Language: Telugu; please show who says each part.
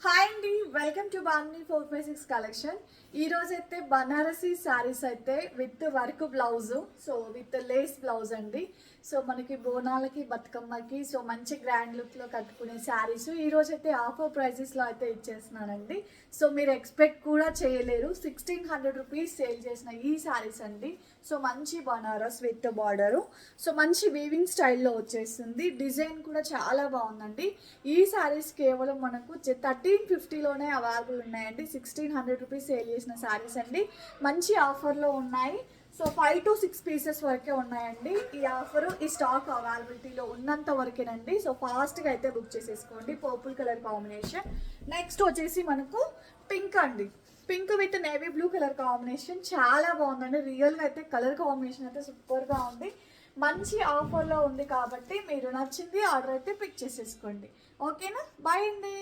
Speaker 1: హాయ్ అండి, వెల్కమ్ టు బాన్ని 456 కలెక్షన్. ఈ రోజు అయితే బనారసి శారీస్ అయితే with work blouse, so with lace blouse అండి. సో మనకి బోనాలకి బతుకమ్మకి సో మంచి గ్రాండ్ లుక్లో కట్టుకునే శారీస్ ఈ రోజు అయితే ఆఫర్ ప్రైజెస్లో అయితే ఇచ్చేస్తున్నానండి. సో మీరు ఎక్స్పెక్ట్ కూడా చేయలేరు, 1600 రూపీస్ సేల్ చేసిన ఈ శారీస్ అండి. సో మంచి బనారస్ విత్ బార్డరు, సో మంచి వీవింగ్ స్టైల్లో వచ్చేస్తుంది. డిజైన్ కూడా చాలా బాగుందండి. ఈ శారీస్ కేవలం మనకు 1350లోనే అవైలబుల్ ఉన్నాయండి. 1600 రూపీస్ సేల్ చేసిన శారీస్ అండి. మంచి ఆఫర్లో ఉన్నాయి. సో 5 to 6 పీసెస్ వరకే ఉన్నాయండి. ఈ ఆఫరు ఈ స్టాక్ అవైలబిలిటీలో ఉన్నంత వరకేనండి. సో ఫాస్ట్గా అయితే బుక్ చేసేసుకోండి. Purple colour combination. నెక్స్ట్ వచ్చేసి మనకు పింక్ అండి. Pink with navy blue colour combination చాలా బాగుందండి. రియల్గా అయితే కలర్ కాంబినేషన్ అయితే సూపర్గా ఉంది. మంచి ఆఫర్లో ఉంది కాబట్టి మీరు నచ్చింది ఆర్డర్ అయితే పిక్ చేసేసుకోండి. ఓకేనా? బాయ్ అండి.